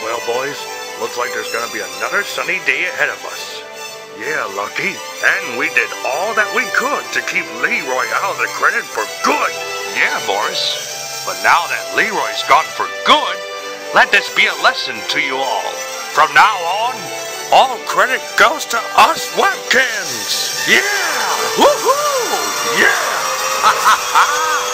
Well, boys, looks like there's gonna be another sunny day ahead of us. Yeah, Lucky. And we did all that we could to keep Leroy out of the credit for good. Yeah, Boris. But now that Leroy's gone for good, let this be a lesson to you all. From now on, all credit goes to us Webkinz. Yeah! Woohoo! Yeah! Ha ha ha!